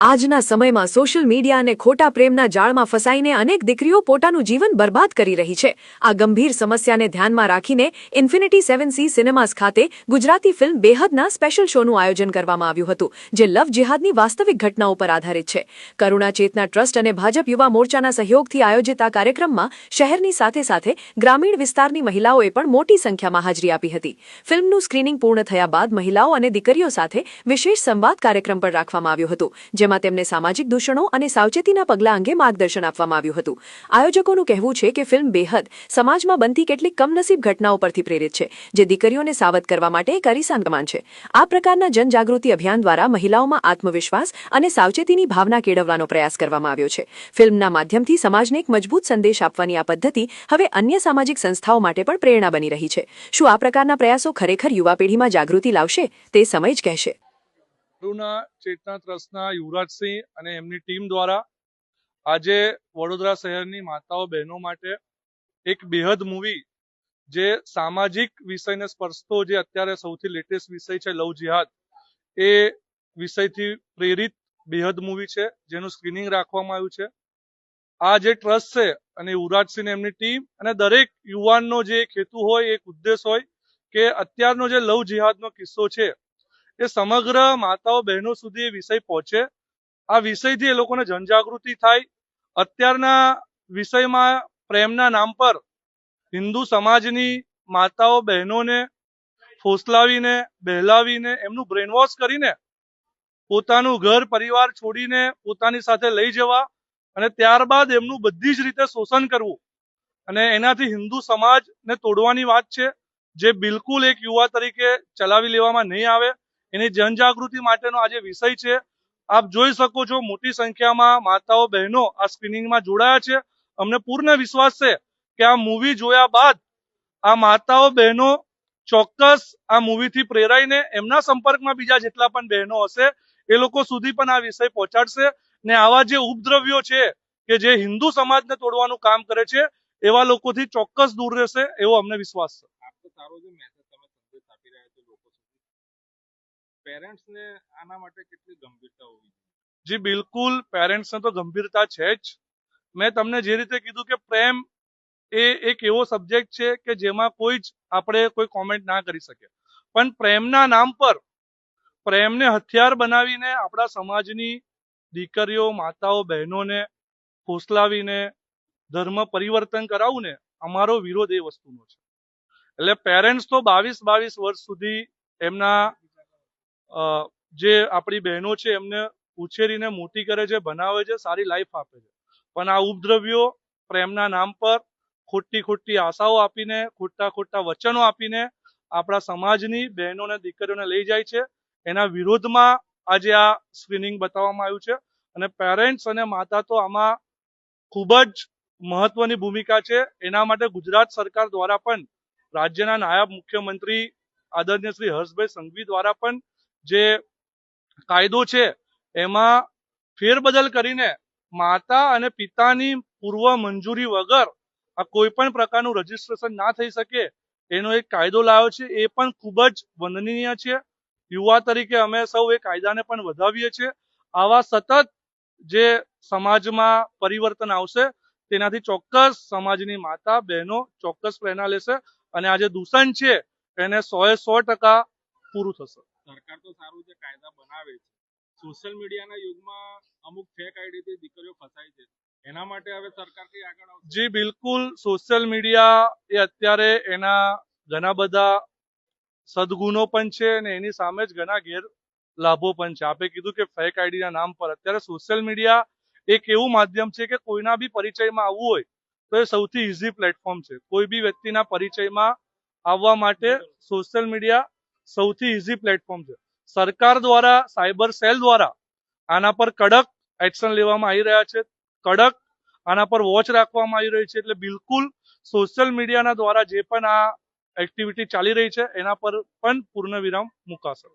આજના સમયમાં social media અને ખોટા પ્રેમના જાળમાં ફસાઈને અનેક દીકરીઓ પોતાનું જીવન બરબાદ કરી રહી છે। આ ગંભીર સમસ્યાને ધ્યાનમાં રાખીને ઇન્ફિનિટી 7C સિનેમાસ ખાતે ગુજરાતી ફિલ્મ બેહદના સ્પેશિયલ શોનું આયોજન કરવામાં આવ્યું હતું, જે લવ જિહાદની વાસ્તવિક ઘટનાઓ પર આધારિત છે। કરુણા ચેતના ટ્રસ્ટ અને ભાજપ યુવા મોરચાના સહયોગથી આયોજિત આ કાર્યક્રમમાં શહેરની સાથે સાથે ગ્રામીણ વિસ્તારની મહિલાઓએ પણ મોટી સંખ્યામાં હાજરી આપી હતી। ફિલ્મનું સ્ક્રીનિંગ પૂર્ણ થયા બાદ મહિલાઓ અને દીકરીઓ સાથે વિશેષ સંવાદ કાર્યક્રમ પણ રાખવામાં આવ્યો હતો, જેમાં તેમને સામાજિક દૂષણો અને સાવચેતીના પગલાં અંગે માર્ગદર્શન આપવામાં આવ્યું હતું। આયોજકોનું કહેવું છે કે ફિલ્મ બેહદ સમાજમાં બનતી કેટલીક કમનસીબ ઘટનાઓ પરથી પ્રેરિત છે, જે દીકરીઓને સાવધ કરવા માટે એક અરીસાન સમાન છે। આ પ્રકારના જનજાગૃતિ અભિયાન દ્વારા મહિલાઓમાં આત્મવિશ્વાસ અને સાવચેતીની ભાવના કેળવવાનો પ્રયાસ કરવામાં આવ્યો છે। ફિલ્મના માધ્યમથી સમાજને એક મજબૂત સંદેશ આપવાની આ પદ્ધતિ હવે અન્ય સામાજિક સંસ્થાઓ માટે પણ પ્રેરણા બની રહી છે। શું આ પ્રકારના પ્રયાસો ખરેખર યુવા પેઢીમાં જાગૃતિ લાવશે, તે સમય જ કહેશે। કરુણા ચેતના ટ્રસ્ટના યુવરાજસિંહ અને એમની ટીમ દ્વારા આજે વડોદરા શહેરની માતાઓ બહેનો માટે એક બેહદ મૂવી, જે સામાજિક વિષયને સ્પર્શતો જે અત્યારે સૌથી લેટેસ્ટ વિષય છે લવ જિહાદ, એ વિષયથી પ્રેરિત બેહદ મૂવી છે, જેનું સ્ક્રીનિંગ રાખવામાં આવ્યું છે। આ જે ટ્રસ્ટ છે અને યુવરાજસિંહ એમની ટીમ અને દરેક યુવાનનો જે એક હેતુ હોય, એક ઉદ્દેશ હોય કે અત્યારનો જે લવ જિહાદનો કિસ્સો છે એ સમગ્ર માતાઓ બહેનો સુધી એ વિષય પહોંચે, આ વિષયથી એ લોકોને જનજાગૃતિ થાય। અત્યારના વિષયમાં પ્રેમના નામ પર હિન્દુ સમાજની માતાઓ બહેનોને ફોસલાવીને, બહેલાવીને, એમનું બ્રેનવોશ કરીને પોતાનું ઘર પરિવાર છોડીને પોતાની સાથે લઈ જવા અને ત્યારબાદ એમનું બધી જ રીતે શોષણ કરવું, અને એનાથી હિન્દુ સમાજને તોડવાની વાત છે, જે બિલકુલ એક યુવા તરીકે ચલાવી લેવામાં નહીં આવે। એની જનજાગૃતિ માટેનો આજે વિષય છે। આપ જોઈ શકો છો, મોટી સંખ્યામાં માતાઓ બહેનો આ સ્ક્રીનિંગમાં જોડાયા છે। અમને પૂર્ણ વિશ્વાસ છે કે આ મૂવી જોયા બાદ આ માતાઓ બહેનો ચોક્કસ આ મૂવીથી પ્રેરાઈને એમના સંપર્કમાં બીજા જેટલા પણ બહેનો હશે એ લોકો સુધી પણ આ વિષય પહોંચાડશે, ને આવા જે ઉપદ્રવ્યો છે કે જે હિન્દુ સમાજને તોડવાનું કામ કરે છે, એવા લોકોથી ચોક્કસ દૂર રહેશે, એવો અમને વિશ્વાસ છે। પેરેન્ટ્સને આના માટે કેટલી ગંભીરતા હોવી જોઈએ? જી બિલકુલ, પેરેન્ટ્સને તો ગંભીરતા છે જ। મેં તમને જે રીતે કીધું કે પ્રેમ એ એક એવો સબ્જેક્ટ છે કે જેમાં કોઈ જ આપણે કોઈ કોમેન્ટ ના કરી શકે, પણ પ્રેમના નામ પર પ્રેમને હથિયાર બનાવીને આપણા સમાજની દીકરીઓ, માતાઓ, બહેનોને ફોસલાવીને ધર્મ પરિવર્તન કરાવવું ને અમારો વિરોધ એ વસ્તુનો છે। એટલે પેરેન્ટ્સ તો 22 વર્ષ સુધી એમના જે આપણી બહેનો છે એમને ઉછેરીને મોટી કરે છે, બનાવે છે, સારી લાઈફ આપે છે, પણ આ ઉપદ્રવ્યો પ્રેમના નામ પર ખોટી આશાઓ આપીને, ખોટા વચનો આપીને આપણા સમાજની બહેનોને દીકરીઓને લઈ જાય છે। એના વિરોધમાં આજે આ સ્ક્રીનિંગ બતાવવામાં આવ્યું છે, અને પેરેન્ટ્સ અને માતા તો આમાં ખૂબ જ મહત્વની ભૂમિકા છે। એના માટે ગુજરાત સરકાર દ્વારા પણ રાજ્યના નાયબ મુખ્યમંત્રી આદરણીય શ્રી હર્ષભાઈ સંઘવી દ્વારા પણ જે કાયદો છે એમાં ફેરબદલ કરીને માતા અને પિતાની પૂર્વ મંજૂરી વગર આ કોઈ પણ પ્રકારનું રજીસ્ટ્રેશન ના થઈ શકે એનો એક કાયદો લાવ્યો છે। એ પણ ખૂબ જ વંદનીય છે। યુવા તરીકે અમે સૌ એ કાયદાને પણ વધાવીએ છીએ। આવા સતત જે સમાજમાં પરિવર્તન આવશે તેનાથી ચોક્કસ સમાજની માતા બહેનો ચોક્કસ પ્રેરણા લેશે, અને આ જે દૂષણ છે એને 100% પૂરું થશે। સરકાર તો સારું છે, કાયદા બનાવે છે, સોશિયલ મીડિયાના યુગમાં અમુક ફેક આઈડીથી દીકરીઓ ફસાય છે, એના માટે હવે સરકાર કઈ આગળ આવશે? જી બિલકુલ, સોશિયલ મીડિયા એ અત્યારે એના ઘણા બધા સદગુણો પણ છે અને એની સામે જ ઘણા ગેરલાભો પણ છે। આપે કીધું કે ફેક આઈડીના નામ પર અત્યારે સોશિયલ મીડિયા એક એવું માધ્યમ છે કે કોઈના બી પરિચયમાં આવવું હોય તો એ સૌથી ઇઝી પ્લેટફોર્મ છે। કોઈ બી વ્યક્તિના પરિચયમાં આવવા માટે સોશિયલ મીડિયા સૌથી ઇઝી પ્લેટફોર્મ છે। સરકાર દ્વારા, સાયબર સેલ દ્વારા આના પર કડક એક્શન લેવામાં આવી રહ્યા છે, કડક આના પર વોચ રાખવામાં આવી રહી છે। એટલે બિલકુલ સોશિયલ મીડિયાના દ્વારા જે પણ આ એક્ટિવિટી ચાલી રહી છે એના પર પણ પૂર્ણ વિરામ મુકાશે।